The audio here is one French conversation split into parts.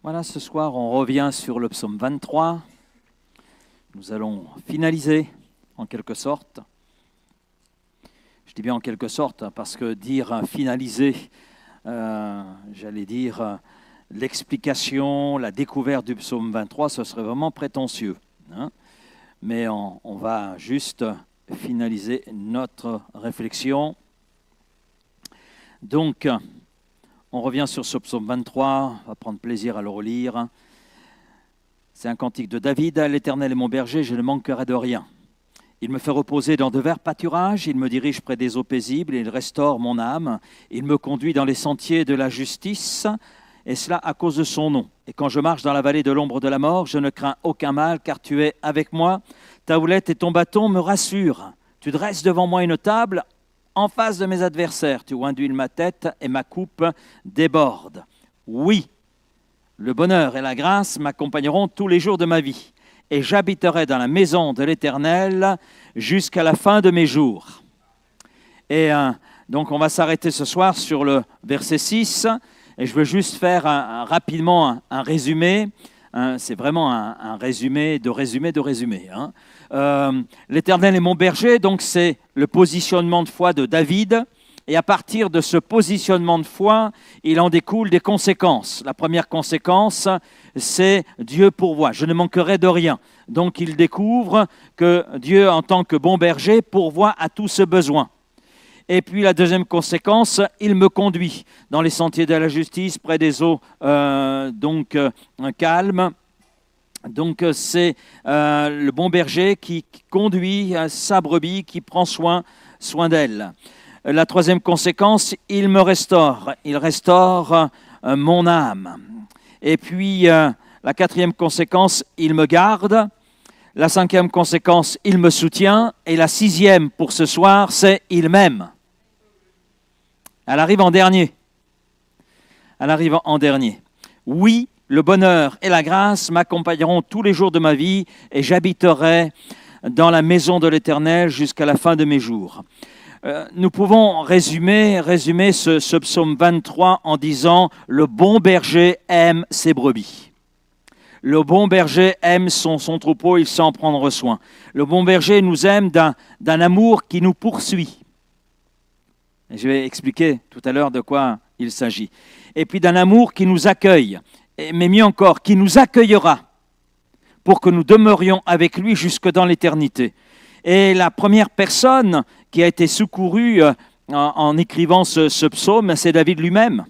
Voilà, ce soir, on revient sur le psaume 23. Nous allons finaliser, en quelque sorte. Je dis bien en quelque sorte, parce que dire finaliser, j'allais dire l'explication, la découverte du psaume 23, ce serait vraiment prétentieux. Hein. Mais on va juste finaliser notre réflexion. Donc, on revient sur ce psaume 23, on va prendre plaisir à le relire. C'est un cantique de David. « L'Éternel est mon berger, je ne manquerai de rien. Il me fait reposer dans de verts pâturages, il me dirige près des eaux paisibles, il restaure mon âme. Il me conduit dans les sentiers de la justice, et cela à cause de son nom. Et quand je marche dans la vallée de l'ombre de la mort, je ne crains aucun mal, car tu es avec moi. Ta houlette et ton bâton me rassurent. Tu dresses devant moi une table en face de mes adversaires. Tu induis ma tête et ma coupe déborde. Oui, le bonheur et la grâce m'accompagneront tous les jours de ma vie. Et j'habiterai dans la maison de l'Éternel jusqu'à la fin de mes jours. » Et donc on va s'arrêter ce soir sur le verset 6. Et je veux juste faire rapidement un résumé. C'est vraiment un résumé de résumé. Hein. L'Éternel est mon berger, donc c'est le positionnement de foi de David. Et à partir de ce positionnement de foi, il en découle des conséquences. La première conséquence, c'est Dieu pourvoit. Je ne manquerai de rien. Donc il découvre que Dieu, en tant que bon berger, pourvoit à tout ce besoin. Et puis la deuxième conséquence, il me conduit dans les sentiers de la justice, près des eaux calmes. Donc c'est le bon berger qui conduit sa brebis, qui prend soin d'elle. La troisième conséquence, il me restaure. Il restaure mon âme. Et puis la quatrième conséquence, il me garde. La cinquième conséquence, il me soutient. Et la sixième pour ce soir, c'est il m'aime. Elle arrive en dernier. Oui, le bonheur et la grâce m'accompagneront tous les jours de ma vie et j'habiterai dans la maison de l'Éternel jusqu'à la fin de mes jours. Nous pouvons résumer ce psaume 23 en disant « Le bon berger aime ses brebis ». Le bon berger aime son troupeau, il sait en prendre soin. Le bon berger nous aime d'un amour qui nous poursuit. Et je vais expliquer tout à l'heure de quoi il s'agit. Et puis d'un amour qui nous accueille, mais mieux encore, qui nous accueillera pour que nous demeurions avec lui jusque dans l'éternité. Et la première personne qui a été secourue en écrivant ce psaume, c'est David lui-même.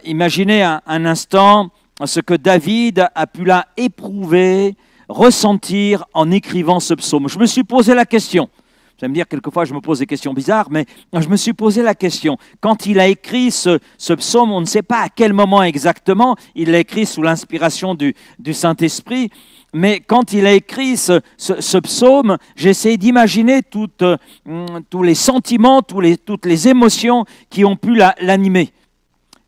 Imaginez un instant ce que David a pu là éprouver, ressentir en écrivant ce psaume. Je me suis posé la question. Vous allez me dire, quelquefois, je me pose des questions bizarres, mais je me suis posé la question. Quand il a écrit ce psaume, on ne sait pas à quel moment exactement, il l'a écrit sous l'inspiration du Saint-Esprit, mais quand il a écrit ce psaume, j'ai essayé d'imaginer tous les sentiments, toutes les émotions qui ont pu l'animer,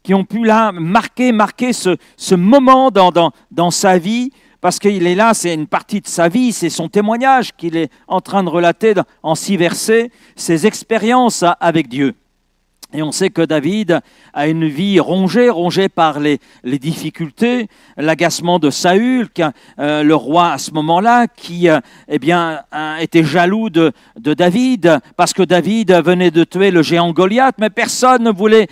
qui ont pu marquer ce moment dans sa vie. Parce qu'il est là, c'est une partie de sa vie, c'est son témoignage qu'il est en train de relater en 6 versets, ses expériences avec Dieu. Et on sait que David a une vie rongée par les difficultés, l'agacement de Saül, le roi à ce moment-là, qui était jaloux de David, parce que David venait de tuer le géant Goliath, mais personne ne voulait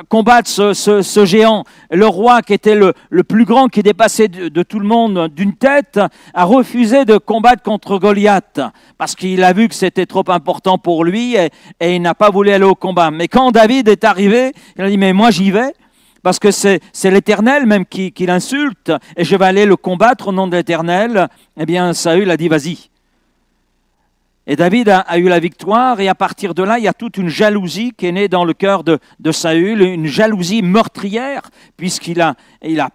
combattre ce géant. Le roi, qui était le plus grand, qui dépassait de tout le monde d'une tête, a refusé de combattre contre Goliath, parce qu'il a vu que c'était trop important pour lui, et il n'a pas voulu aller au combat. Mais quand David est arrivé, il a dit « mais moi j'y vais, parce que c'est l'Éternel même qui l'insulte, et je vais aller le combattre au nom de l'Éternel. » Eh bien, Saül a dit « vas-y ». Et David a eu la victoire, et à partir de là, il y a toute une jalousie qui est née dans le cœur de Saül, une jalousie meurtrière, puisqu'il a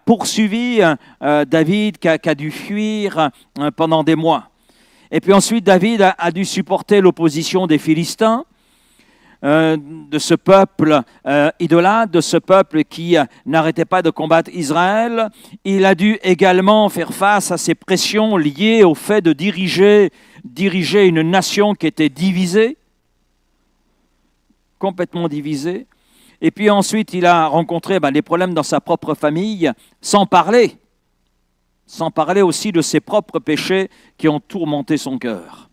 poursuivi David, qui a dû fuir pendant des mois. Et puis ensuite, David a dû supporter l'opposition des Philistins, de ce peuple idolâtre, de ce peuple qui n'arrêtait pas de combattre Israël. Il a dû également faire face à ces pressions liées au fait de diriger une nation qui était divisée, complètement divisée. Et puis ensuite, il a rencontré des problèmes dans sa propre famille, sans parler aussi de ses propres péchés qui ont tourmenté son cœur.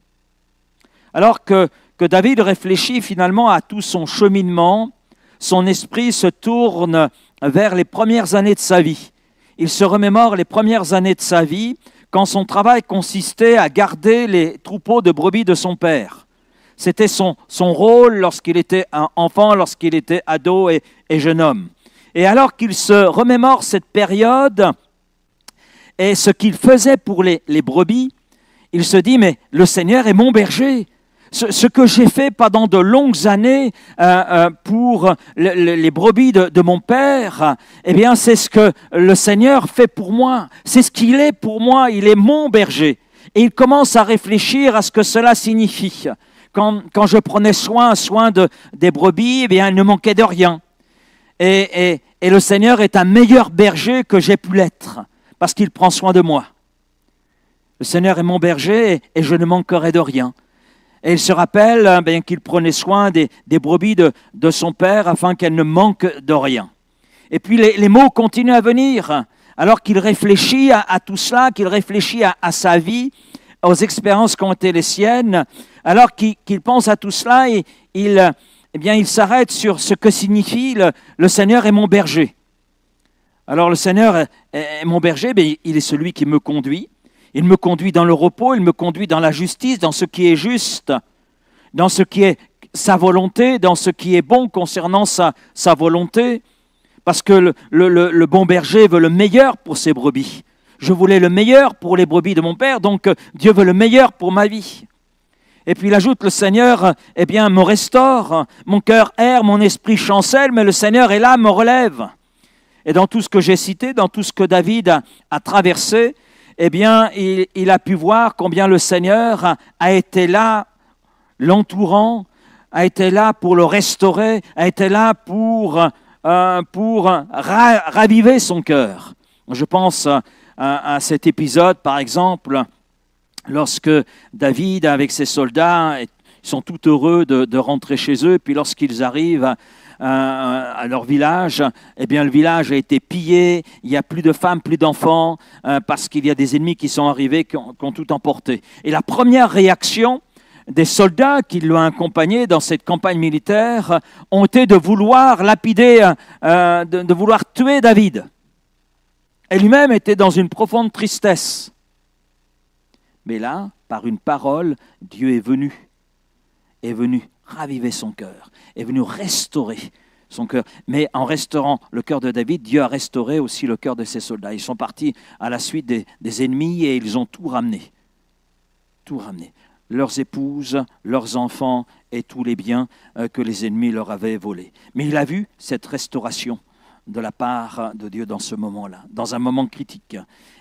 Alors que David réfléchit finalement à tout son cheminement, son esprit se tourne vers les premières années de sa vie. Il se remémore les premières années de sa vie, quand son travail consistait à garder les troupeaux de brebis de son père. C'était son rôle lorsqu'il était un enfant, lorsqu'il était ado et jeune homme. Et alors qu'il se remémore cette période et ce qu'il faisait pour les brebis, il se dit, mais le Seigneur est mon berger. Ce que j'ai fait pendant de longues années pour les brebis de mon père, eh bien c'est ce que le Seigneur fait pour moi. C'est ce qu'il est pour moi, il est mon berger. Et il commence à réfléchir à ce que cela signifie. Quand je prenais soin des brebis, eh bien il ne manquait de rien. Et le Seigneur est un meilleur berger que j'ai pu l'être, parce qu'il prend soin de moi. Le Seigneur est mon berger et je ne manquerai de rien. Et il se rappelle qu'il prenait soin des brebis de son père afin qu'elles ne manquent de rien. Et puis les mots continuent à venir. Alors qu'il réfléchit à tout cela, qu'il réfléchit à sa vie, aux expériences qui ont été les siennes, alors qu'il pense à tout cela, il s'arrête sur ce que signifie le Seigneur est mon berger. Alors le Seigneur est mon berger, il est celui qui me conduit. Il me conduit dans le repos, il me conduit dans la justice, dans ce qui est juste, dans ce qui est sa volonté, dans ce qui est bon concernant sa volonté. Parce que le bon berger veut le meilleur pour ses brebis. Je voulais le meilleur pour les brebis de mon père, donc Dieu veut le meilleur pour ma vie. Et puis il ajoute, le Seigneur me restaure, mon cœur erre, mon esprit chancelle, mais le Seigneur est là, me relève. Et dans tout ce que j'ai cité, dans tout ce que David a traversé, il a pu voir combien le Seigneur a été là, l'entourant, a été là pour le restaurer, a été là pour raviver son cœur. Je pense à cet épisode, par exemple, lorsque David, avec ses soldats, ils sont tout heureux de rentrer chez eux, puis lorsqu'ils arrivent à leur village, le village a été pillé, il n'y a plus de femmes, plus d'enfants, parce qu'il y a des ennemis qui sont arrivés, qui ont tout emporté. Et la première réaction des soldats qui l'ont accompagné dans cette campagne militaire ont été de vouloir lapider, de vouloir tuer David. Et lui-même était dans une profonde tristesse. Mais là, par une parole, Dieu est venu raviver son cœur, est venu restaurer son cœur. Mais en restaurant le cœur de David, Dieu a restauré aussi le cœur de ses soldats. Ils sont partis à la suite des ennemis et ils ont tout ramené. Tout ramené. Leurs épouses, leurs enfants et tous les biens que les ennemis leur avaient volés. Mais il a vu cette restauration de la part de Dieu dans ce moment-là, dans un moment critique.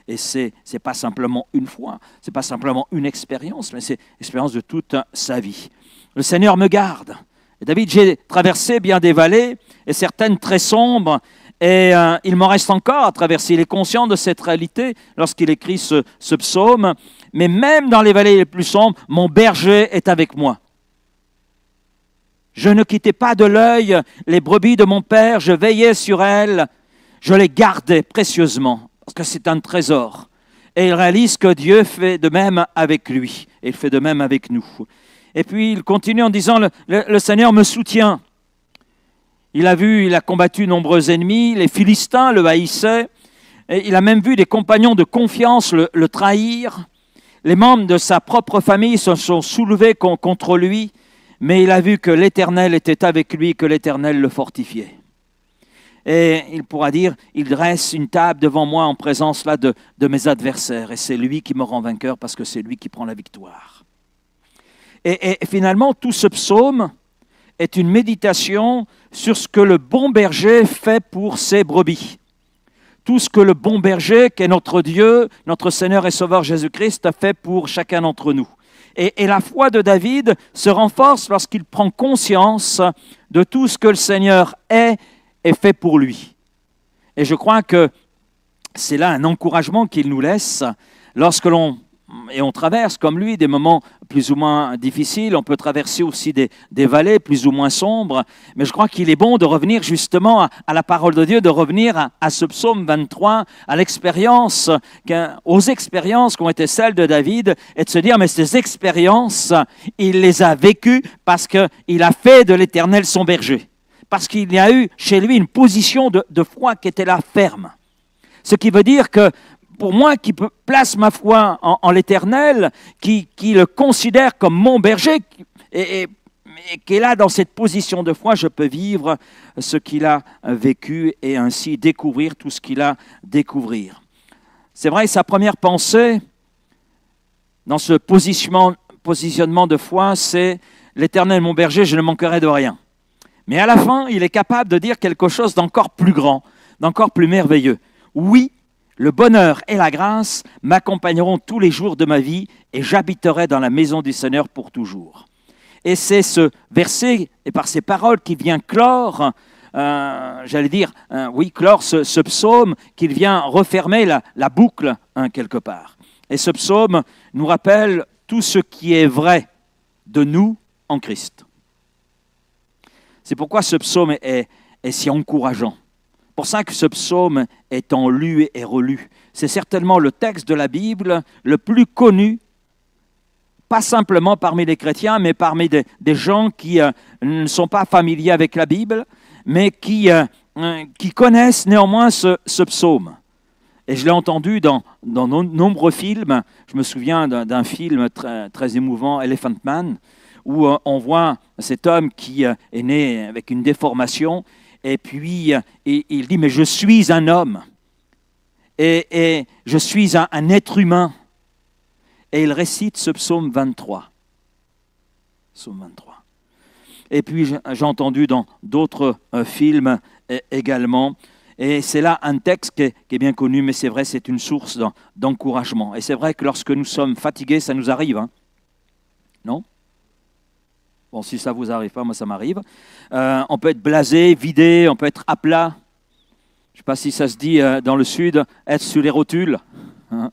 Et c'est pas simplement une fois, c'est pas simplement une expérience, mais c'est l'expérience de toute sa vie. Le Seigneur me garde. Et David, j'ai traversé bien des vallées, et certaines très sombres, et il m'en reste encore à traverser. Il est conscient de cette réalité lorsqu'il écrit ce psaume. Mais même dans les vallées les plus sombres, mon berger est avec moi. Je ne quittais pas de l'œil les brebis de mon père, je veillais sur elles, je les gardais précieusement, parce que c'est un trésor. Et il réalise que Dieu fait de même avec lui, et il fait de même avec nous. Et puis il continue en disant, le Seigneur me soutient. Il a combattu nombreux ennemis, les Philistins le haïssaient, et il a même vu des compagnons de confiance le trahir. Les membres de sa propre famille se sont soulevés contre lui, mais il a vu que l'Éternel était avec lui, que l'Éternel le fortifiait. Et il pourra dire, il dresse une table devant moi en présence là de mes adversaires, et c'est lui qui me rend vainqueur parce que c'est lui qui prend la victoire. Et finalement, tout ce psaume est une méditation sur ce que le bon berger fait pour ses brebis. Tout ce que le bon berger, qu'est notre Dieu, notre Seigneur et Sauveur Jésus-Christ, a fait pour chacun d'entre nous. Et la foi de David se renforce lorsqu'il prend conscience de tout ce que le Seigneur est et fait pour lui. Et je crois que c'est là un encouragement qu'il nous laisse lorsque l'on et on traverse comme lui des moments plus ou moins difficiles, on peut traverser aussi des vallées plus ou moins sombres, mais je crois qu'il est bon de revenir justement à la parole de Dieu, de revenir à ce psaume 23, à l'expérience, aux expériences qui ont été celles de David, et de se dire, mais ces expériences, il les a vécues parce qu'il a fait de l'Éternel son berger, parce qu'il y a eu chez lui une position de foi qui était là ferme. Ce qui veut dire que pour moi qui place ma foi en l'Éternel, qui le considère comme mon berger, et qui est là dans cette position de foi, je peux vivre ce qu'il a vécu et ainsi découvrir tout ce qu'il a découvrir. C'est vrai, sa première pensée dans ce positionnement de foi, c'est « L'Éternel mon berger, je ne manquerai de rien ». Mais à la fin, il est capable de dire quelque chose d'encore plus grand, d'encore plus merveilleux. Oui, le bonheur et la grâce m'accompagneront tous les jours de ma vie et j'habiterai dans la maison du Seigneur pour toujours. Et c'est ce verset et par ces paroles qui vient clore, clore ce psaume, qu'il vient refermer la boucle quelque part. Et ce psaume nous rappelle tout ce qui est vrai de nous en Christ. C'est pourquoi ce psaume est si encourageant. C'est pour ça que ce psaume étant lu et relu, c'est certainement le texte de la Bible le plus connu, pas simplement parmi les chrétiens, mais parmi des gens qui ne sont pas familiers avec la Bible, mais qui connaissent néanmoins ce psaume. Et je l'ai entendu dans de nombreux films. Je me souviens d'un film très émouvant, Elephant Man, où on voit cet homme qui est né avec une déformation. Et puis, il dit, mais je suis un homme, et je suis un être humain. Et il récite ce psaume 23. Psaume 23. Et puis, j'ai entendu dans d'autres films également, et c'est là un texte qui est bien connu, mais c'est vrai, c'est une source d'encouragement. Et c'est vrai que lorsque nous sommes fatigués, ça nous arrive, hein? Non ? Bon, si ça ne vous arrive pas, moi ça m'arrive. On peut être blasé, vidé, on peut être à plat. Je ne sais pas si ça se dit dans le sud, être sur les rotules. Hein?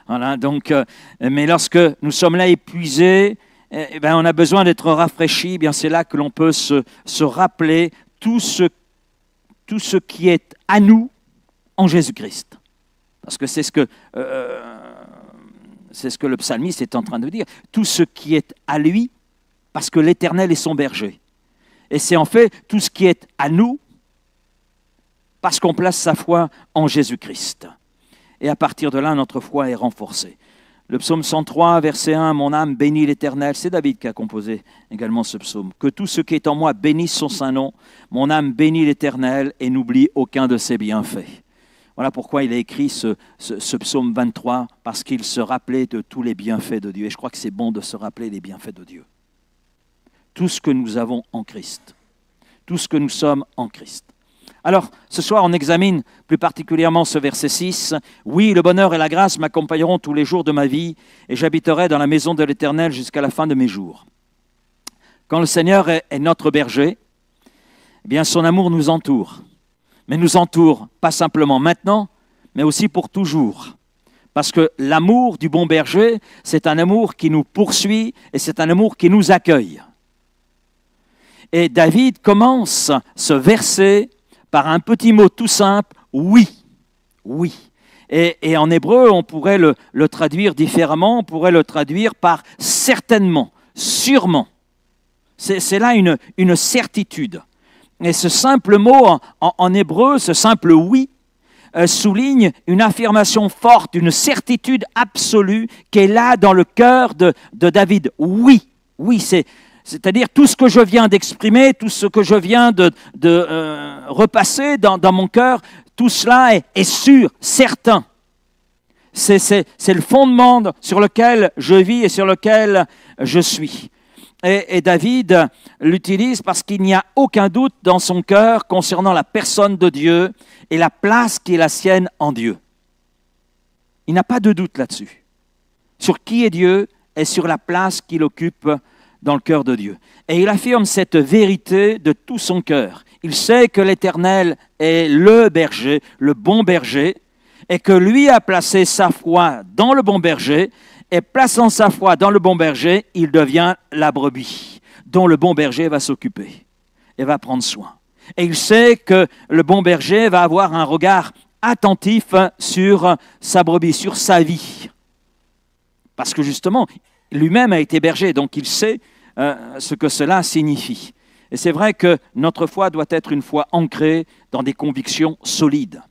Voilà, donc, mais lorsque nous sommes là épuisés, on a besoin d'être rafraîchis. Bien, c'est là que l'on peut se rappeler tout ce qui est à nous en Jésus-Christ. Parce que c'est ce que le psalmiste est en train de dire. Tout ce qui est à lui, parce que l'Éternel est son berger. Et c'est en fait tout ce qui est à nous, parce qu'on place sa foi en Jésus-Christ. Et à partir de là, notre foi est renforcée. Le psaume 103, verset 1, « Mon âme bénit l'Éternel », c'est David qui a composé également ce psaume. « Que tout ce qui est en moi bénisse son saint nom. Mon âme bénit l'Éternel et n'oublie aucun de ses bienfaits. » Voilà pourquoi il a écrit ce psaume 23, parce qu'il se rappelait de tous les bienfaits de Dieu. Et je crois que c'est bon de se rappeler les bienfaits de Dieu. Tout ce que nous avons en Christ, tout ce que nous sommes en Christ. Alors, ce soir, on examine plus particulièrement ce verset 6. « Oui, le bonheur et la grâce m'accompagneront tous les jours de ma vie, et j'habiterai dans la maison de l'Éternel jusqu'à la fin de mes jours. » Quand le Seigneur est notre berger, eh bien, son amour nous entoure. Mais nous entoure pas simplement maintenant, mais aussi pour toujours. Parce que l'amour du bon berger, c'est un amour qui nous poursuit et c'est un amour qui nous accueille. Et David commence ce verset par un petit mot tout simple, « oui ». Oui. Et en hébreu, on pourrait le traduire différemment, on pourrait le traduire par « certainement »,« sûrement ». C'est là une certitude. Et ce simple mot en hébreu, ce simple « oui », souligne une affirmation forte, une certitude absolue qui est là dans le cœur de David. Oui, oui, c'est-à-dire tout ce que je viens d'exprimer, tout ce que je viens de repasser dans mon cœur, tout cela est sûr, certain. C'est le fondement sur lequel je vis et sur lequel je suis. Et David l'utilise parce qu'il n'y a aucun doute dans son cœur concernant la personne de Dieu et la place qui est la sienne en Dieu. Il n'a pas de doute là-dessus, sur qui est Dieu et sur la place qu'il occupe dans le cœur de Dieu. Et il affirme cette vérité de tout son cœur. Il sait que l'Éternel est le berger, le bon berger, et que lui a placé sa foi dans le bon berger, et plaçant sa foi dans le bon berger, il devient la brebis dont le bon berger va s'occuper et va prendre soin. Et il sait que le bon berger va avoir un regard attentif sur sa brebis, sur sa vie. Parce que justement, lui-même a été berger, donc il sait ce que cela signifie. Et c'est vrai que notre foi doit être une foi ancrée dans des convictions solides,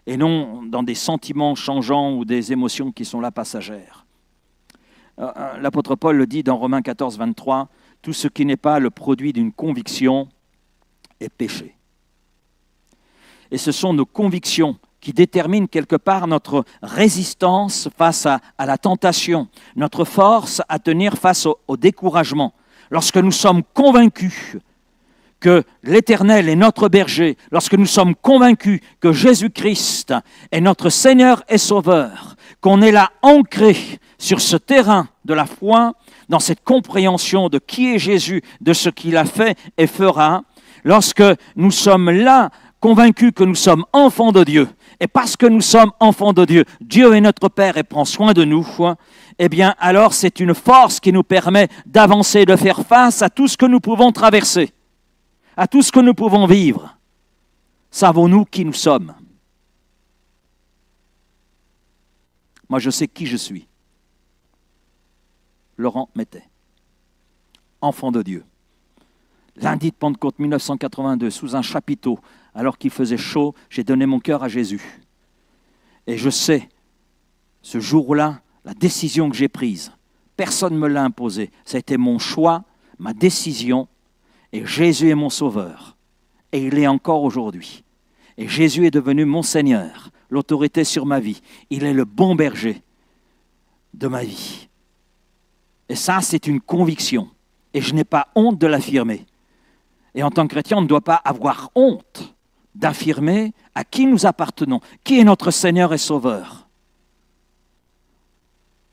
et non dans des sentiments changeants ou des émotions qui sont là passagères. L'apôtre Paul le dit dans Romains 14, 23, « Tout ce qui n'est pas le produit d'une conviction est péché. » Et ce sont nos convictions qui déterminent quelque part notre résistance face à la tentation, notre force à tenir face au découragement. Lorsque nous sommes convaincus que l'Éternel est notre berger, lorsque nous sommes convaincus que Jésus-Christ est notre Seigneur et Sauveur, qu'on est là ancré sur ce terrain de la foi, dans cette compréhension de qui est Jésus, de ce qu'il a fait et fera, lorsque nous sommes là convaincus que nous sommes enfants de Dieu, et parce que nous sommes enfants de Dieu, Dieu est notre Père et prend soin de nous, eh bien alors c'est une force qui nous permet d'avancer, de faire face à tout ce que nous pouvons traverser, à tout ce que nous pouvons vivre. Savons-nous qui nous sommes? Moi je sais qui je suis. Laurent Mettet, enfant de Dieu. Lundi de Pentecôte 1982, sous un chapiteau, alors qu'il faisait chaud, j'ai donné mon cœur à Jésus. Et je sais, ce jour-là, la décision que j'ai prise, personne ne me l'a imposée. Ça a été mon choix, ma décision, et Jésus est mon sauveur. Et il est encore aujourd'hui. Et Jésus est devenu mon Seigneur, l'autorité sur ma vie. Il est le bon berger de ma vie. Et ça, c'est une conviction. Et je n'ai pas honte de l'affirmer. Et en tant que chrétien, on ne doit pas avoir honte d'affirmer à qui nous appartenons, qui est notre Seigneur et Sauveur.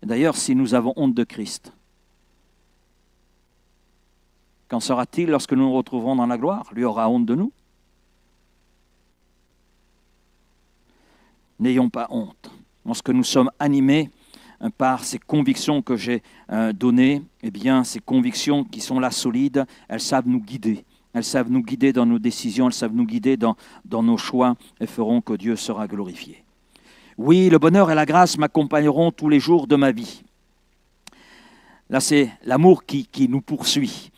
D'ailleurs, si nous avons honte de Christ, qu'en sera-t-il lorsque nous nous retrouverons dans la gloire? Lui aura honte de nous? N'ayons pas honte. Lorsque nous sommes animés par ces convictions que j'ai données, eh bien, ces convictions qui sont là solides, elles savent nous guider. Elles savent nous guider dans nos décisions, elles savent nous guider dans nos choix et feront que Dieu sera glorifié. Oui, le bonheur et la grâce m'accompagneront tous les jours de ma vie. Là, c'est l'amour qui nous poursuit.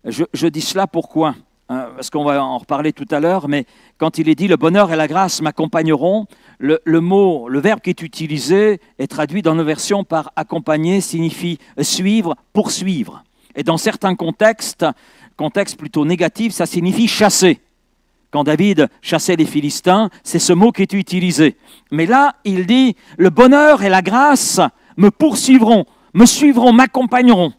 Je dis cela pourquoi? Parce qu'on va en reparler tout à l'heure, mais quand il est dit « le bonheur et la grâce m'accompagneront », le verbe qui est utilisé est traduit dans nos versions par « accompagner » signifie suivre, poursuivre. Et dans certains contexte plutôt négatif, ça signifie chasser. Quand David chassait les Philistins, c'est ce mot qui est utilisé. Mais là, il dit, le bonheur et la grâce me poursuivront, me suivront, m'accompagneront.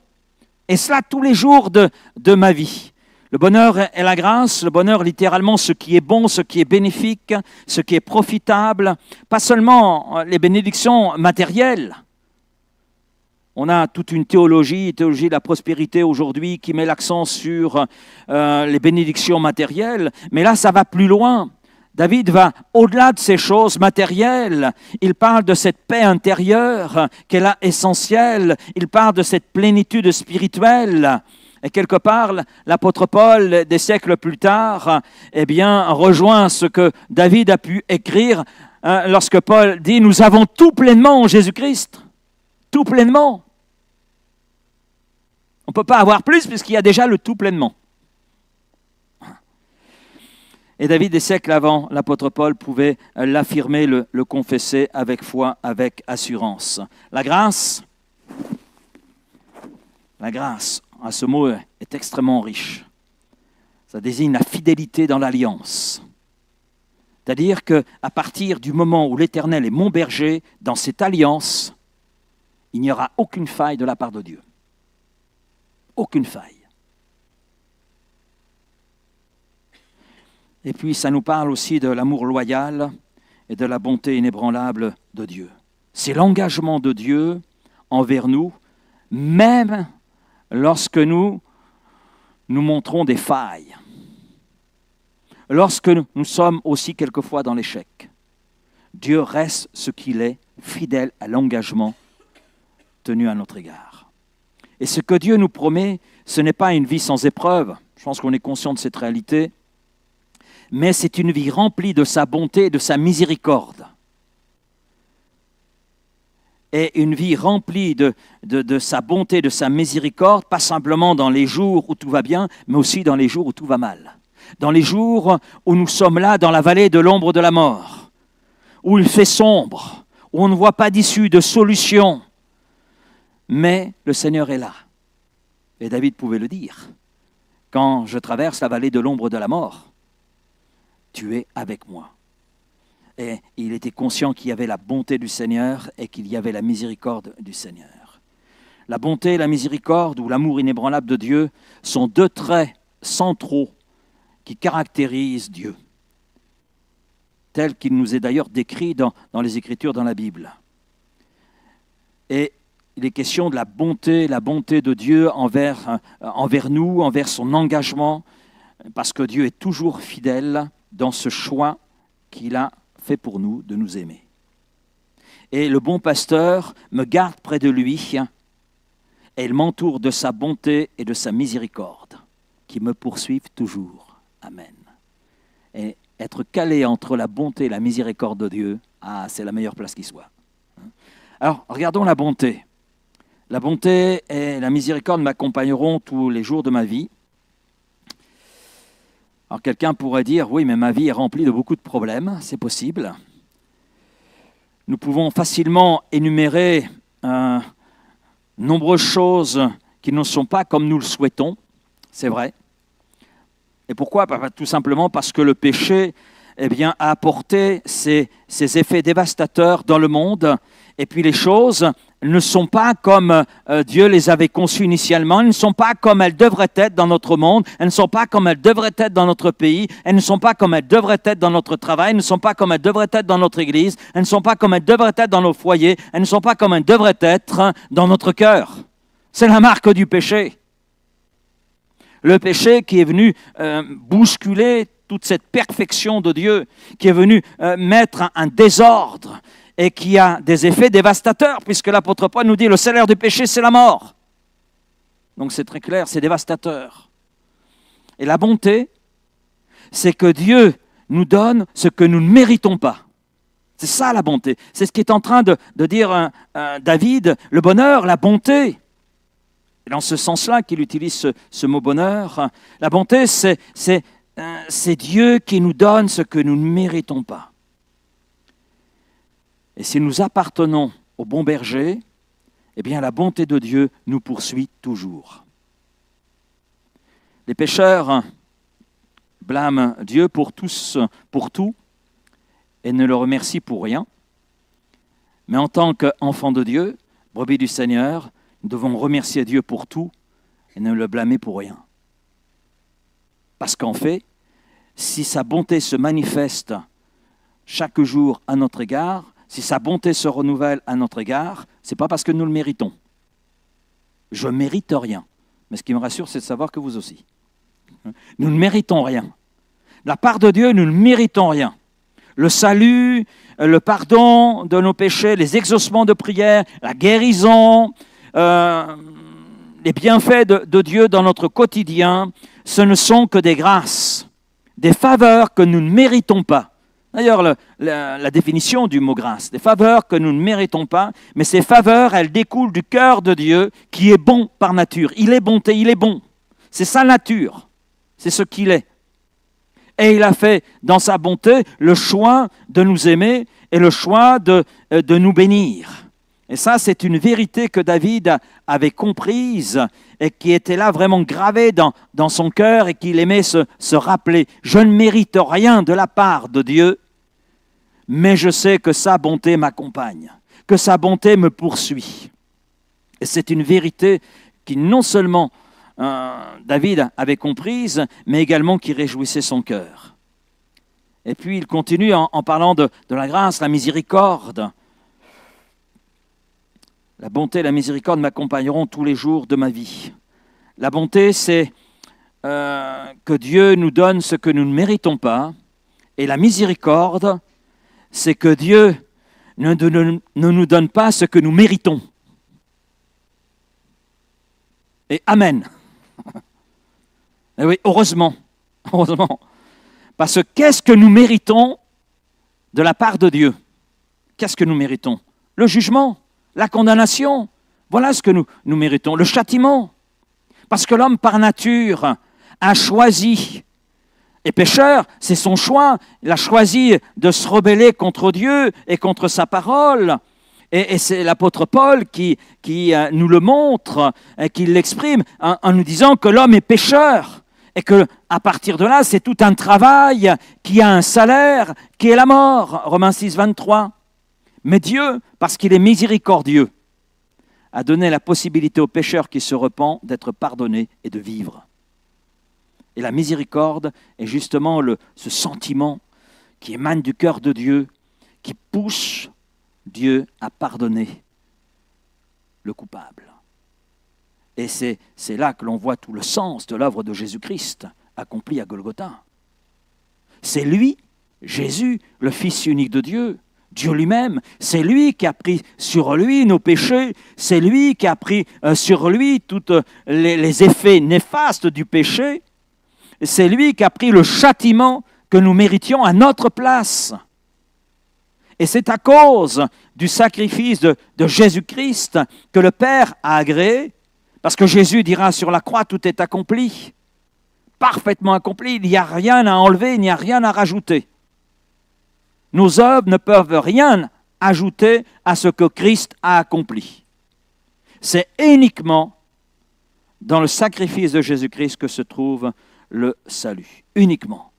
Et cela tous les jours de ma vie. Le bonheur et la grâce, le bonheur littéralement ce qui est bon, ce qui est bénéfique, ce qui est profitable, pas seulement les bénédictions matérielles. On a toute une théologie de la prospérité aujourd'hui qui met l'accent sur les bénédictions matérielles. Mais là, ça va plus loin. David va au-delà de ces choses matérielles. Il parle de cette paix intérieure qui est là essentielle. Il parle de cette plénitude spirituelle. Et quelque part, l'apôtre Paul, des siècles plus tard, eh bien, rejoint ce que David a pu écrire lorsque Paul dit « Nous avons tout pleinement en Jésus-Christ ». Tout pleinement. On ne peut pas avoir plus puisqu'il y a déjà le tout pleinement. Et David, des siècles avant, l'apôtre Paul pouvait l'affirmer, le confesser avec foi, avec assurance. La grâce, ce mot est extrêmement riche. Ça désigne la fidélité dans l'alliance. C'est-à-dire qu'à partir du moment où l'Éternel est mon berger, dans cette alliance, il n'y aura aucune faille de la part de Dieu. Aucune faille. Et puis ça nous parle aussi de l'amour loyal et de la bonté inébranlable de Dieu. C'est l'engagement de Dieu envers nous, même lorsque nous montrons des failles. Lorsque nous sommes aussi quelquefois dans l'échec. Dieu reste ce qu'il est, fidèle à l'engagement tenu à notre égard. Et ce que Dieu nous promet, ce n'est pas une vie sans épreuve, je pense qu'on est conscient de cette réalité, mais c'est une vie remplie de sa bonté et de sa miséricorde. Et une vie remplie de sa bonté, de sa miséricorde, pas simplement dans les jours où tout va bien, mais aussi dans les jours où tout va mal. Dans les jours où nous sommes là, dans la vallée de l'ombre de la mort, où il fait sombre, où on ne voit pas d'issue, de solution. Mais le Seigneur est là. Et David pouvait le dire. Quand je traverse la vallée de l'ombre de la mort, tu es avec moi. Et il était conscient qu'il y avait la bonté du Seigneur et qu'il y avait la miséricorde du Seigneur. La bonté, la miséricorde ou l'amour inébranlable de Dieu sont deux traits centraux qui caractérisent Dieu, tel qu'il nous est d'ailleurs décrit dans les Écritures, dans la Bible. Et il est question de la bonté de Dieu envers nous, envers son engagement, parce que Dieu est toujours fidèle dans ce choix qu'il a fait pour nous de nous aimer. Et le bon pasteur me garde près de lui et il m'entoure de sa bonté et de sa miséricorde qui me poursuivent toujours. Amen. Et être calé entre la bonté et la miséricorde de Dieu, c'est la meilleure place qui soit. Alors, regardons la bonté. La bonté et la miséricorde m'accompagneront tous les jours de ma vie. Alors quelqu'un pourrait dire, oui, mais ma vie est remplie de beaucoup de problèmes, c'est possible. Nous pouvons facilement énumérer nombreuses choses qui ne sont pas comme nous le souhaitons, c'est vrai. Et pourquoi ? Tout simplement parce que le péché a apporté ses effets dévastateurs dans le monde, et puis les choses ne sont pas comme Dieu les avait conçues initialement, elles ne sont pas comme elles devraient être dans notre monde, elles ne sont pas comme elles devraient être dans notre pays, elles ne sont pas comme elles devraient être dans notre travail, elles ne sont pas comme elles devraient être dans notre église, elles ne sont pas comme elles devraient être dans nos foyers, elles ne sont pas comme elles devraient être dans notre cœur. C'est la marque du péché. Le péché qui est venu bousculer toute cette perfection de Dieu, qui est venu mettre un désordre, et qui a des effets dévastateurs, puisque l'apôtre Paul nous dit le salaire du péché, c'est la mort. Donc c'est très clair, c'est dévastateur. Et la bonté, c'est que Dieu nous donne ce que nous ne méritons pas. C'est ça la bonté. C'est ce qui est en train de dire David, le bonheur, la bonté. Et dans ce sens-là qu'il utilise ce mot bonheur, la bonté, c'est Dieu qui nous donne ce que nous ne méritons pas. Et si nous appartenons au bon berger, eh bien la bonté de Dieu nous poursuit toujours. Les pécheurs blâment Dieu pour tout, et ne le remercient pour rien. Mais en tant qu'enfants de Dieu, brebis du Seigneur, nous devons remercier Dieu pour tout et ne le blâmer pour rien. Parce qu'en fait, si sa bonté se manifeste chaque jour à notre égard, si sa bonté se renouvelle à notre égard, ce n'est pas parce que nous le méritons. Je ne mérite rien. Mais ce qui me rassure, c'est de savoir que vous aussi. Nous ne méritons rien. De la part de Dieu, nous ne méritons rien. Le salut, le pardon de nos péchés, les exaucements de prière, la guérison, les bienfaits de Dieu dans notre quotidien, ce ne sont que des grâces, des faveurs que nous ne méritons pas. D'ailleurs, la définition du mot grâce, des faveurs que nous ne méritons pas, mais ces faveurs, elles découlent du cœur de Dieu qui est bon par nature. Il est bonté, il est bon. C'est sa nature, c'est ce qu'il est. Et il a fait dans sa bonté le choix de nous aimer et le choix de nous bénir. Et ça, c'est une vérité que David avait comprise et qui était là vraiment gravée dans son cœur et qu'il aimait se rappeler. Je ne mérite rien de la part de Dieu, mais je sais que sa bonté m'accompagne, que sa bonté me poursuit. Et c'est une vérité qui non seulement David avait comprise, mais également qui réjouissait son cœur. Et puis il continue en parlant de la grâce, la miséricorde. La bonté et la miséricorde m'accompagneront tous les jours de ma vie. La bonté, c'est que Dieu nous donne ce que nous ne méritons pas. Et la miséricorde, c'est que Dieu ne nous donne pas ce que nous méritons. Et amen. Et oui, heureusement. Heureusement. Parce que qu'est-ce que nous méritons de la part de Dieu? Qu'est-ce que nous méritons? Le jugement, la condamnation. Voilà ce que nous méritons, le châtiment. Parce que l'homme, par nature, a choisi, et pécheur, c'est son choix, il a choisi de se rebeller contre Dieu et contre sa parole. Et c'est l'apôtre Paul qui nous le montre, qui l'exprime en nous disant que l'homme est pécheur. Et qu'à partir de là, c'est tout un travail qui a un salaire, qui est la mort. Romains 6, 23. Mais Dieu, parce qu'il est miséricordieux, a donné la possibilité au pécheur qui se repent d'être pardonné et de vivre. Et la miséricorde est justement ce sentiment qui émane du cœur de Dieu, qui pousse Dieu à pardonner le coupable. Et c'est là que l'on voit tout le sens de l'œuvre de Jésus-Christ accomplie à Golgotha. C'est lui, Jésus, le Fils unique de Dieu, Dieu lui-même. C'est lui qui a pris sur lui nos péchés. C'est lui qui a pris sur lui tous les effets néfastes du péché. C'est lui qui a pris le châtiment que nous méritions à notre place. Et c'est à cause du sacrifice de Jésus-Christ que le Père a agréé, parce que Jésus dira sur la croix, tout est accompli, parfaitement accompli, il n'y a rien à enlever, il n'y a rien à rajouter. Nos œuvres ne peuvent rien ajouter à ce que Christ a accompli. C'est uniquement dans le sacrifice de Jésus-Christ que se trouve le salut, uniquement.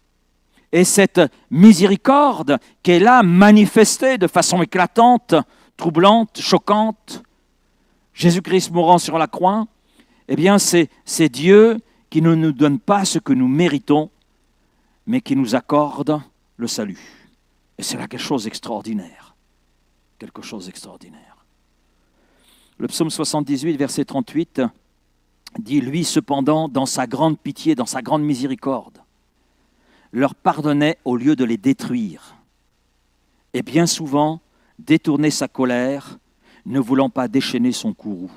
Et cette miséricorde qui est là manifestée de façon éclatante, troublante, choquante, Jésus-Christ mourant sur la croix, eh bien c'est Dieu qui ne nous donne pas ce que nous méritons, mais qui nous accorde le salut. Et c'est là quelque chose d'extraordinaire. Quelque chose d'extraordinaire. Le psaume 78, verset 38, dit « Lui, cependant, dans sa grande pitié, dans sa grande miséricorde, leur pardonnait au lieu de les détruire. Et bien souvent, détournait sa colère, ne voulant pas déchaîner son courroux. »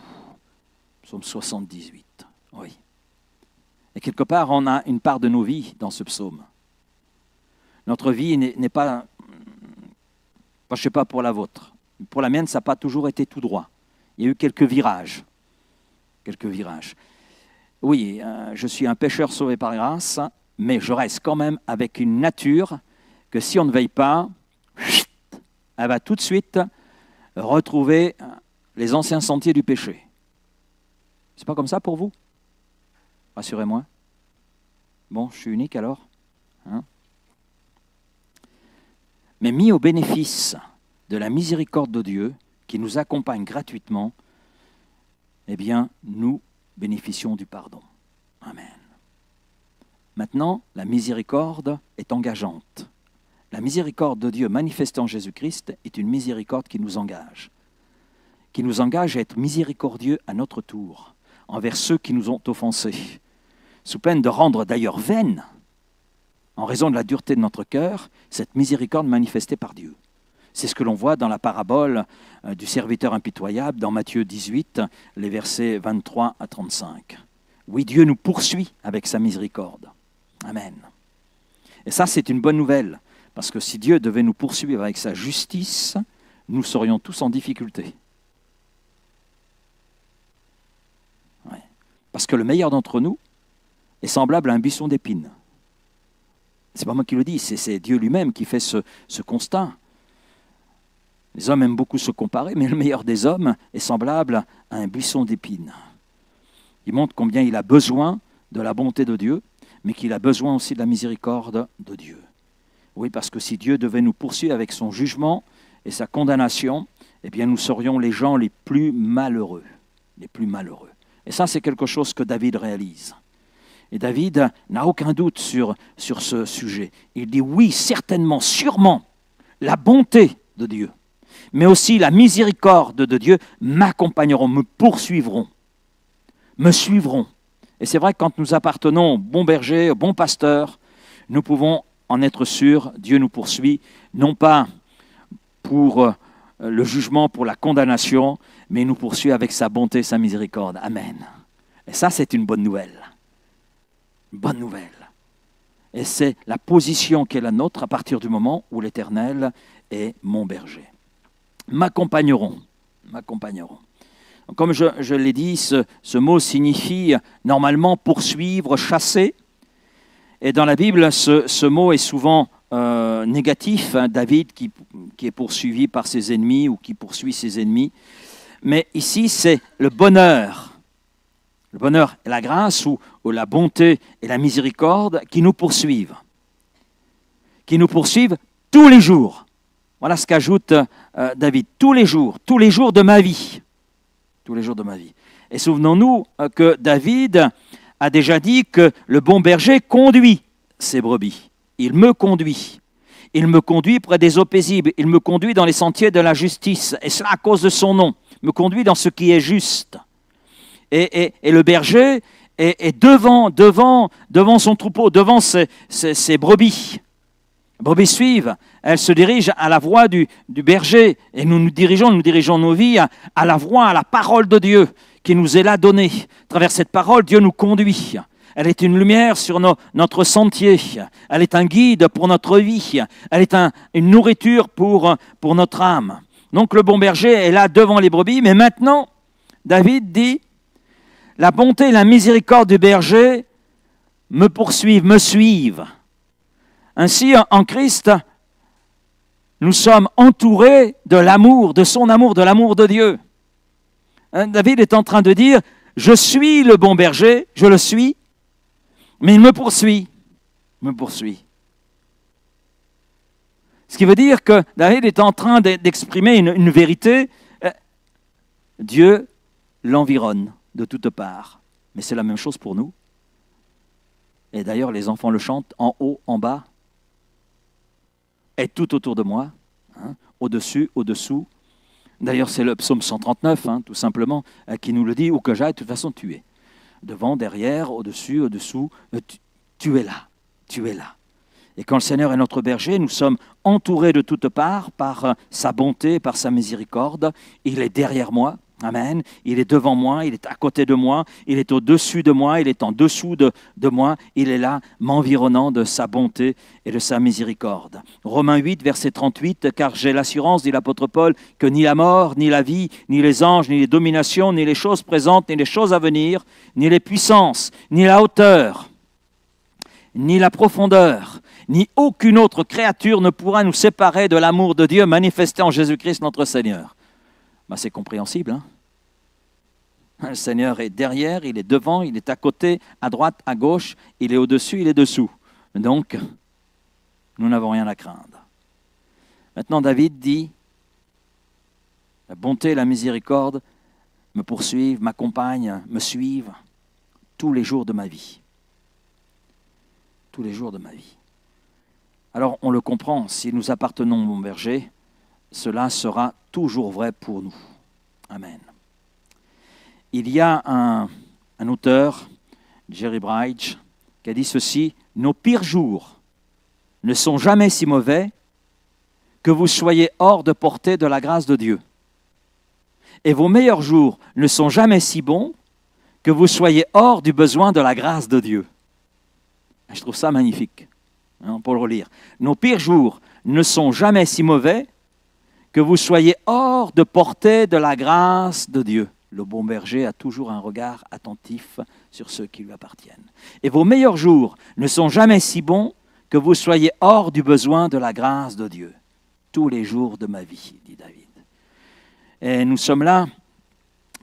Psaume 78, oui. Et quelque part, on a une part de nos vies dans ce psaume. Notre vie n'est pas, je ne sais pas pour la vôtre, pour la mienne, ça n'a pas toujours été tout droit. Il y a eu quelques virages. Quelques virages. Oui, je suis un pécheur sauvé par grâce, mais je reste quand même avec une nature que si on ne veille pas, elle va tout de suite retrouver les anciens sentiers du péché. C'est pas comme ça pour vous? Rassurez-moi. Bon, je suis unique alors. Hein? Mais mis au bénéfice de la miséricorde de Dieu, qui nous accompagne gratuitement, eh bien, nous bénéficions du pardon. Amen. Maintenant, la miséricorde est engageante. La miséricorde de Dieu manifestée en Jésus-Christ est une miséricorde qui nous engage à être miséricordieux à notre tour, envers ceux qui nous ont offensés, sous peine de rendre d'ailleurs vaine, en raison de la dureté de notre cœur, cette miséricorde manifestée par Dieu. C'est ce que l'on voit dans la parabole du serviteur impitoyable, dans Matthieu 18, les versets 23 à 35. Oui, Dieu nous poursuit avec sa miséricorde. Amen. Et ça, c'est une bonne nouvelle, parce que si Dieu devait nous poursuivre avec sa justice, nous serions tous en difficulté. Ouais. Parce que le meilleur d'entre nous est semblable à un buisson d'épines. Ce n'est pas moi qui le dis, c'est Dieu lui-même qui fait ce constat. Les hommes aiment beaucoup se comparer, mais le meilleur des hommes est semblable à un buisson d'épines. Il montre combien il a besoin de la bonté de Dieu, mais qu'il a besoin aussi de la miséricorde de Dieu. Oui, parce que si Dieu devait nous poursuivre avec son jugement et sa condamnation, eh bien nous serions les gens les plus malheureux. Les plus malheureux. Et ça, c'est quelque chose que David réalise. Et David n'a aucun doute sur ce sujet. Il dit oui, certainement, sûrement, la bonté de Dieu, mais aussi la miséricorde de Dieu m'accompagneront, me poursuivront, me suivront. Et c'est vrai que quand nous appartenons au bon berger, au bon pasteur, nous pouvons en être sûrs, Dieu nous poursuit, non pas pour le jugement, pour la condamnation, mais il nous poursuit avec sa bonté, sa miséricorde. Amen. Et ça, c'est une bonne nouvelle. Une bonne nouvelle. Et c'est la position qui est la nôtre à partir du moment où l'Éternel est mon berger. M'accompagneront. M'accompagneront. Comme je l'ai dit, ce mot signifie normalement poursuivre, chasser. Et dans la Bible, ce mot est souvent négatif. David qui est poursuivi par ses ennemis ou qui poursuit ses ennemis. Mais ici, c'est le bonheur. Le bonheur et la grâce ou la bonté et la miséricorde qui nous poursuivent. Qui nous poursuivent tous les jours. Voilà ce qu'ajoute David. Tous les jours de ma vie. Tous les jours de ma vie. Et souvenons-nous que David a déjà dit que le bon berger conduit ses brebis. Il me conduit. Il me conduit près des eaux paisibles. Il me conduit dans les sentiers de la justice. Et cela à cause de son nom. Il me conduit dans ce qui est juste. Et le berger est devant son troupeau, devant ses brebis. Les brebis suivent, elles se dirigent à la voix du berger. Et nous dirigeons nos vies à la voix, à la parole de Dieu qui nous est là donnée. À travers cette parole, Dieu nous conduit. Elle est une lumière sur notre sentier. Elle est un guide pour notre vie. Elle est une nourriture pour notre âme. Donc le bon berger est là devant les brebis. Mais maintenant, David dit, la bonté et la miséricorde du berger me poursuivent, me suivent. Ainsi, en Christ, nous sommes entourés de l'amour, de son amour, de l'amour de Dieu. David est en train de dire, je suis le bon berger, je le suis, mais il me poursuit. Me poursuit. Ce qui veut dire que David est en train d'exprimer une vérité. Dieu l'environne de toutes parts. Mais c'est la même chose pour nous. Et d'ailleurs, les enfants le chantent en haut, en bas, et tout autour de moi, au-dessus, au-dessous. D'ailleurs, c'est le psaume 139, tout simplement, qui nous le dit, où que j'aille, de toute façon, tu es. Devant, derrière, au-dessus, au-dessous, tu es là, tu es là. Et quand le Seigneur est notre berger, nous sommes entourés de toutes parts par sa bonté, par sa miséricorde. Il est derrière moi. Amen. Il est devant moi, il est à côté de moi, il est au-dessus de moi, il est en dessous de moi. Il est là, m'environnant de sa bonté et de sa miséricorde. Romains 8, verset 38, « Car j'ai l'assurance, dit l'apôtre Paul, que ni la mort, ni la vie, ni les anges, ni les dominations, ni les choses présentes, ni les choses à venir, ni les puissances, ni la hauteur, ni la profondeur, ni aucune autre créature ne pourra nous séparer de l'amour de Dieu manifesté en Jésus-Christ notre Seigneur. » C'est compréhensible. Le Seigneur est derrière, il est devant, il est à côté, à droite, à gauche, il est au-dessus, il est dessous. Donc, nous n'avons rien à craindre. Maintenant, David dit, la bonté et la miséricorde me poursuivent, m'accompagnent, me suivent tous les jours de ma vie. Tous les jours de ma vie. Alors, on le comprend, si nous appartenons au bon berger, cela sera toujours vrai pour nous. Amen. Il y a un auteur, Jerry Bridge, qui a dit ceci, « Nos pires jours ne sont jamais si mauvais que vous soyez hors de portée de la grâce de Dieu. Et vos meilleurs jours ne sont jamais si bons que vous soyez hors du besoin de la grâce de Dieu. » Je trouve ça magnifique, pour le relire. « Nos pires jours ne sont jamais si mauvais que vous soyez hors de portée de la grâce de Dieu. » Le bon berger a toujours un regard attentif sur ceux qui lui appartiennent. « Et vos meilleurs jours ne sont jamais si bons que vous soyez hors du besoin de la grâce de Dieu. Tous les jours de ma vie, dit David. » Et nous sommes là,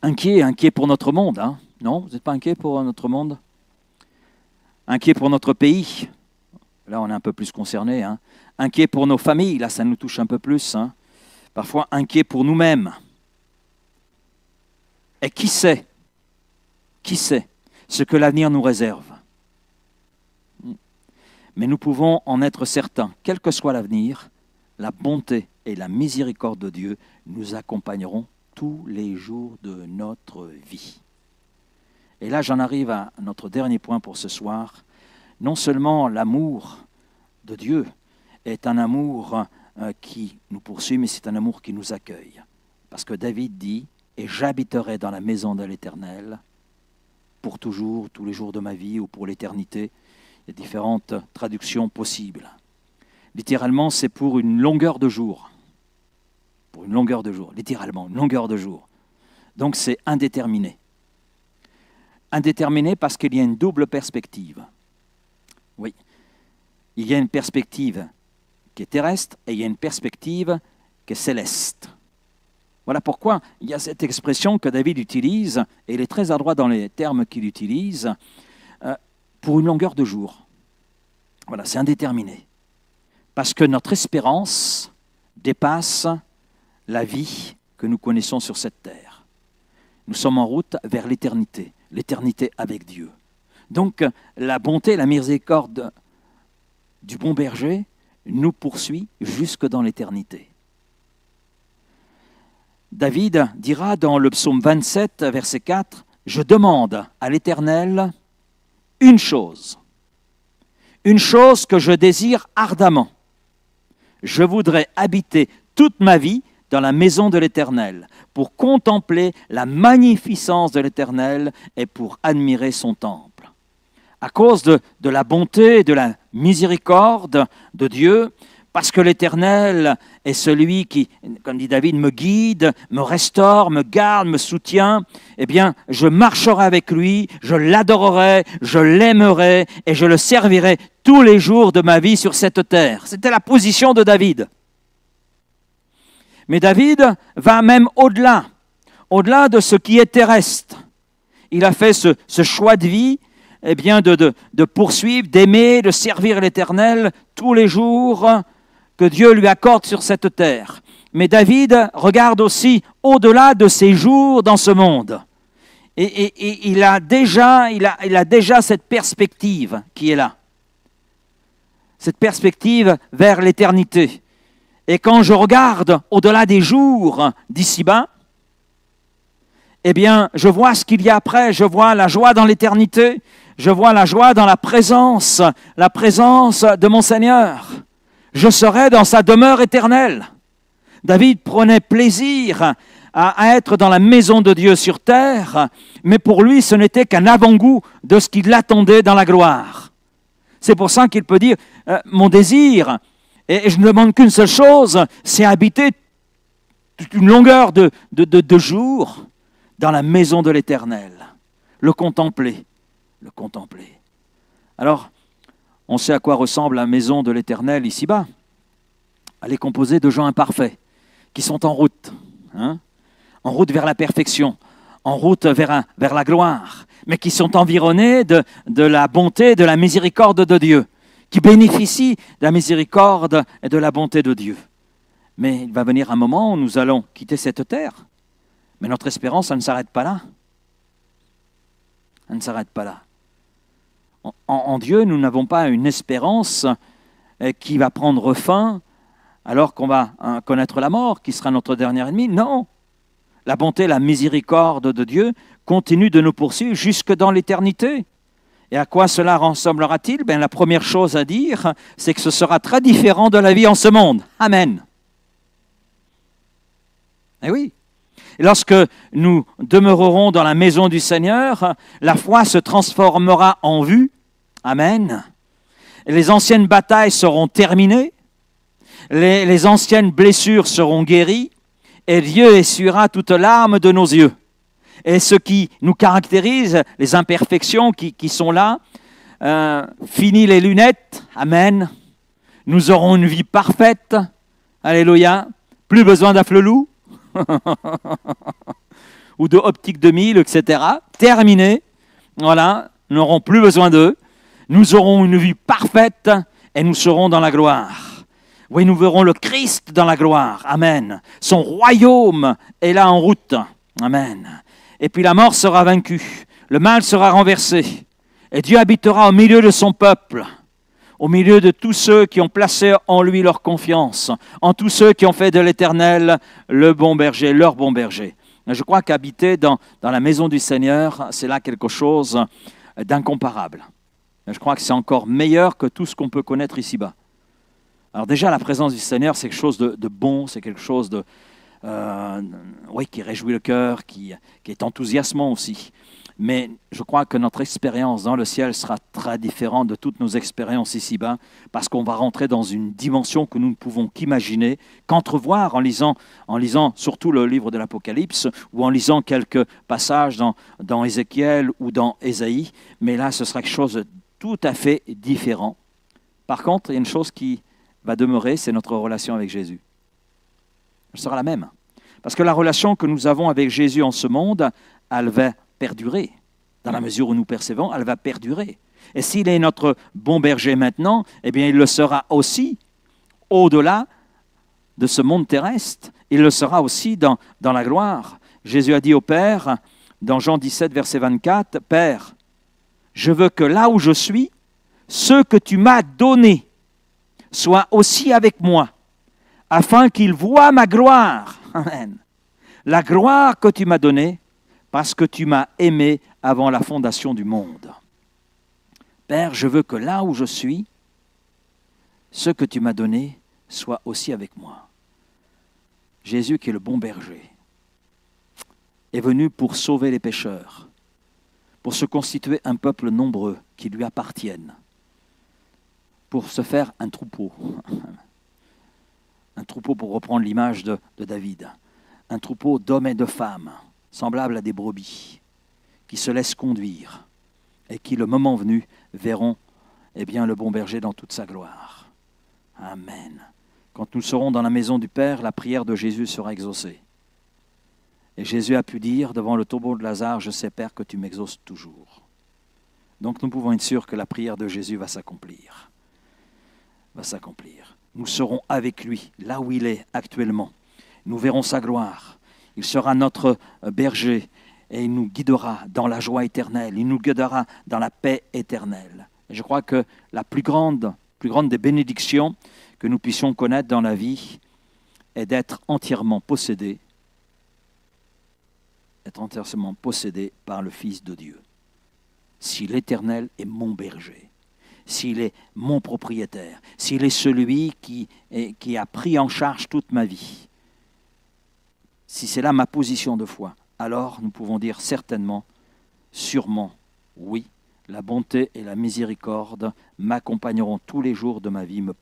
inquiets pour notre monde. Non, vous n'êtes pas inquiets pour notre monde? Inquiets pour notre pays. Là, on est un peu plus concerné. Inquiets pour nos familles. Là, ça nous touche un peu plus. Parfois inquiets pour nous-mêmes. Et qui sait ce que l'avenir nous réserve? Mais nous pouvons en être certains, quel que soit l'avenir, la bonté et la miséricorde de Dieu nous accompagneront tous les jours de notre vie. Et là, j'en arrive à notre dernier point pour ce soir. Non seulement l'amour de Dieu est un amour qui nous poursuit, mais c'est un amour qui nous accueille. Parce que David dit, « Et j'habiterai dans la maison de l'Éternel pour toujours, tous les jours de ma vie ou pour l'éternité. » Il y a différentes traductions possibles. Littéralement, c'est pour une longueur de jour. Pour une longueur de jour, littéralement, une longueur de jour. Donc c'est indéterminé. Indéterminé parce qu'il y a une double perspective. Oui, il y a une perspective qui est terrestre et il y a une perspective qui est céleste. Voilà pourquoi il y a cette expression que David utilise, et il est très adroit dans les termes qu'il utilise, pour une longueur de jour. Voilà, c'est indéterminé. Parce que notre espérance dépasse la vie que nous connaissons sur cette terre. Nous sommes en route vers l'éternité avec Dieu. Donc, la bonté et la miséricorde du bon berger nous poursuit jusque dans l'éternité. David dira dans le psaume 27, verset 4, « Je demande à l'Éternel une chose que je désire ardemment. Je voudrais habiter toute ma vie dans la maison de l'Éternel, pour contempler la magnificence de l'Éternel et pour admirer son temple. » À cause de la bonté et de la miséricorde de Dieu, parce que l'Éternel est celui qui, comme dit David, me guide, me restaure, me garde, me soutient, eh bien, je marcherai avec lui, je l'adorerai, je l'aimerai et je le servirai tous les jours de ma vie sur cette terre. C'était la position de David. Mais David va même au-delà de ce qui est terrestre. Il a fait ce choix de vie, eh bien, de poursuivre, d'aimer, de servir l'Éternel tous les jours que Dieu lui accorde sur cette terre. Mais David regarde aussi au-delà de ses jours dans ce monde. Et il a déjà cette perspective qui est là. Cette perspective vers l'éternité. Et quand je regarde au-delà des jours d'ici-bas, eh bien, je vois ce qu'il y a après. Je vois la joie dans l'éternité. Je vois la joie dans la présence de mon Seigneur. Je serai dans sa demeure éternelle. David prenait plaisir à être dans la maison de Dieu sur terre, mais pour lui, ce n'était qu'un avant-goût de ce qui l'attendait dans la gloire. C'est pour ça qu'il peut dire, mon désir, et je ne demande qu'une seule chose, c'est habiter toute une longueur de jours dans la maison de l'Éternel, le contempler. Alors, on sait à quoi ressemble la maison de l'Éternel ici-bas. Elle est composée de gens imparfaits qui sont en route vers la perfection, en route vers la gloire, mais qui sont environnés de la bonté, de la miséricorde de Dieu, qui bénéficient de la miséricorde et de la bonté de Dieu. Mais il va venir un moment où nous allons quitter cette terre, mais notre espérance, ça ne s'arrête pas là. Elle ne s'arrête pas là. En Dieu, nous n'avons pas une espérance qui va prendre fin alors qu'on va connaître la mort, qui sera notre dernier ennemi. Non. La bonté, la miséricorde de Dieu continue de nous poursuivre jusque dans l'éternité. Et à quoi cela ressemblera-t-il? La première chose à dire, c'est que ce sera très différent de la vie en ce monde. Amen. Eh oui. Et lorsque nous demeurerons dans la maison du Seigneur, la foi se transformera en vue. Amen. Et les anciennes batailles seront terminées. Les anciennes blessures seront guéries. Et Dieu essuiera toute larme de nos yeux. Et ce qui nous caractérise, les imperfections qui sont là, fini les lunettes. Amen. Nous aurons une vie parfaite. Alléluia. Plus besoin d'afflelou. Ou de optique 2000, etc. Terminé. Voilà, nous n'aurons plus besoin d'eux. Nous aurons une vie parfaite et nous serons dans la gloire. Oui, nous verrons le Christ dans la gloire. Amen. Son royaume est là en route. Amen. Et puis la mort sera vaincue. Le mal sera renversé. Et Dieu habitera au milieu de son peuple. Au milieu de tous ceux qui ont placé en lui leur confiance, en tous ceux qui ont fait de l'Éternel le bon berger, leur bon berger. Je crois qu'habiter dans la maison du Seigneur, c'est là quelque chose d'incomparable. Je crois que c'est encore meilleur que tout ce qu'on peut connaître ici-bas. Alors déjà, la présence du Seigneur, c'est quelque chose de bon, c'est quelque chose oui, qui réjouit le cœur, qui est enthousiasmant aussi. Mais je crois que notre expérience dans le ciel sera très différente de toutes nos expériences ici-bas, parce qu'on va rentrer dans une dimension que nous ne pouvons qu'imaginer, qu'entrevoir en lisant surtout le livre de l'Apocalypse, ou en lisant quelques passages dans Ézéchiel ou dans Ésaïe. Mais là, ce sera quelque chose de tout à fait différent. Par contre, il y a une chose qui va demeurer, c'est notre relation avec Jésus. Elle sera la même. Parce que la relation que nous avons avec Jésus en ce monde, elle va perdurer. Dans la mesure où nous percevons, elle va perdurer. Et s'il est notre bon berger maintenant, eh bien, il le sera aussi au-delà de ce monde terrestre. Il le sera aussi dans la gloire. Jésus a dit au Père, dans Jean 17, verset 24, « Père, je veux que là où je suis, ceux que tu m'as donnés soient aussi avec moi, afin qu'ils voient ma gloire. » Amen. La gloire que tu m'as donnée, parce que tu m'as aimé avant la fondation du monde. Père, je veux que là où je suis, ceux que tu m'as donnés soient aussi avec moi. Jésus, qui est le bon berger, est venu pour sauver les pécheurs, pour se constituer un peuple nombreux qui lui appartienne, pour se faire un troupeau. Un troupeau, pour reprendre l'image de David, un troupeau d'hommes et de femmes, semblables à des brebis, qui se laissent conduire et qui, le moment venu, verront le bon berger dans toute sa gloire. Amen. Quand nous serons dans la maison du Père, la prière de Jésus sera exaucée. Et Jésus a pu dire devant le tombeau de Lazare, « Je sais, Père, que tu m'exauces toujours. » Donc nous pouvons être sûrs que la prière de Jésus va s'accomplir. Va s'accomplir. Nous serons avec lui, là où il est actuellement. Nous verrons sa gloire. Il sera notre berger et il nous guidera dans la joie éternelle. Il nous guidera dans la paix éternelle. Et je crois que la plus grande des bénédictions que nous puissions connaître dans la vie est d'être entièrement possédé par le Fils de Dieu. Si l'Éternel est mon berger, s'il est mon propriétaire, s'il est celui qui a pris en charge toute ma vie, si c'est là ma position de foi, alors nous pouvons dire certainement, sûrement, oui, la bonté et la miséricorde m'accompagneront tous les jours de ma vie, me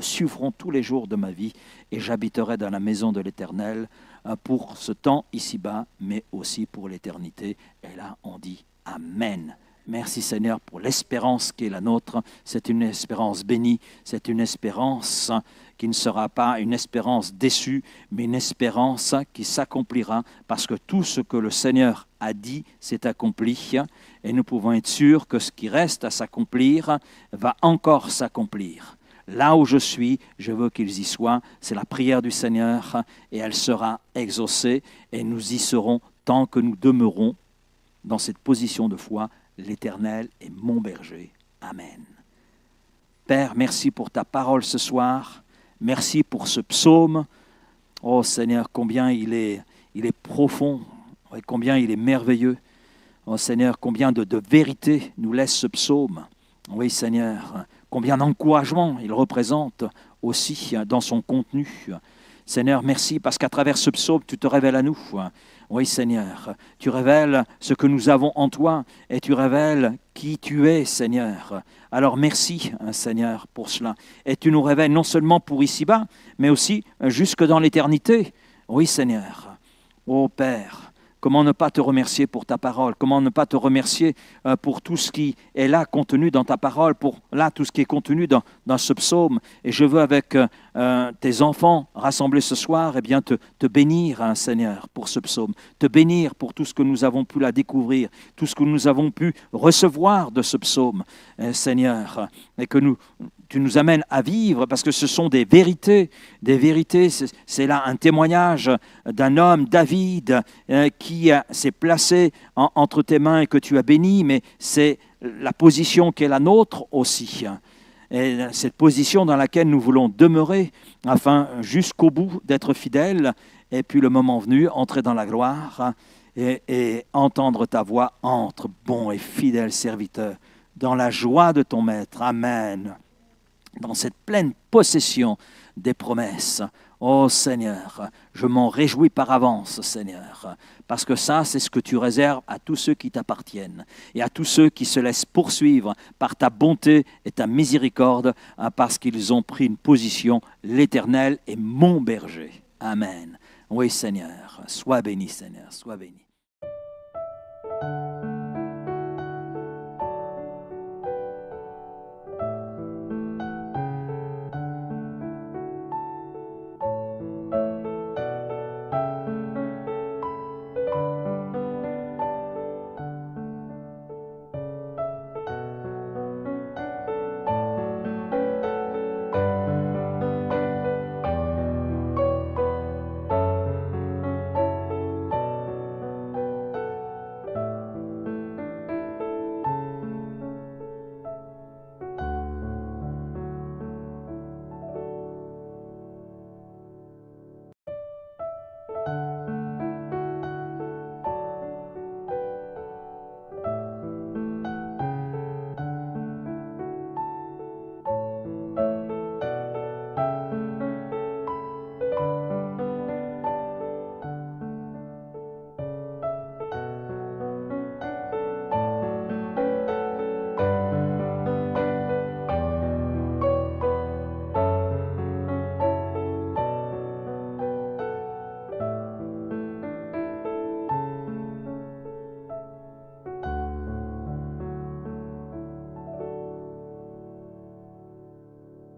suivront tous les jours de ma vie, et j'habiterai dans la maison de l'Éternel pour ce temps ici-bas, mais aussi pour l'éternité. Et là, on dit Amen. Merci Seigneur pour l'espérance qui est la nôtre. C'est une espérance bénie, c'est une espérance qui ne sera pas une espérance déçue, mais une espérance qui s'accomplira parce que tout ce que le Seigneur a dit s'est accompli et nous pouvons être sûrs que ce qui reste à s'accomplir va encore s'accomplir. Là où je suis, je veux qu'ils y soient. C'est la prière du Seigneur et elle sera exaucée et nous y serons tant que nous demeurons dans cette position de foi. L'Éternel est mon berger. Amen. Père, merci pour ta parole ce soir. Merci pour ce psaume. Oh Seigneur, combien il est profond, et combien il est merveilleux. Oh Seigneur, combien de vérité nous laisse ce psaume. Oui Seigneur, combien d'encouragement il représente aussi dans son contenu. Seigneur, merci parce qu'à travers ce psaume, tu te révèles à nous. Oui Seigneur, tu révèles ce que nous avons en toi et tu révèles qui tu es Seigneur. Alors merci Seigneur pour cela. Et tu nous révèles non seulement pour ici-bas, mais aussi jusque dans l'éternité. Oui Seigneur, ô Père, comment ne pas te remercier pour ta parole? Comment ne pas te remercier pour tout ce qui est là contenu dans ta parole, pour là tout ce qui est contenu dans ce psaume. Et je veux avec tes enfants rassemblés ce soir, te bénir, Seigneur, pour ce psaume. Te bénir pour tout ce que nous avons pu la découvrir, tout ce que nous avons pu recevoir de ce psaume, Seigneur. Et que tu nous amènes à vivre parce que ce sont des vérités. Des vérités, c'est là un témoignage d'un homme, David, qui s'est placé entre tes mains et que tu as béni, mais c'est la position qui est la nôtre aussi. Et cette position dans laquelle nous voulons demeurer afin jusqu'au bout d'être fidèles et puis le moment venu, entrer dans la gloire et entendre ta voix, entre bon et fidèle serviteur dans la joie de ton maître. Amen. dans cette pleine possession des promesses. Oh Seigneur, je m'en réjouis par avance, Seigneur, parce que ça, c'est ce que tu réserves à tous ceux qui t'appartiennent et à tous ceux qui se laissent poursuivre par ta bonté et ta miséricorde, parce qu'ils ont pris une position. L'Éternel est mon berger. Amen. Oui, Seigneur, sois béni, Seigneur, sois béni.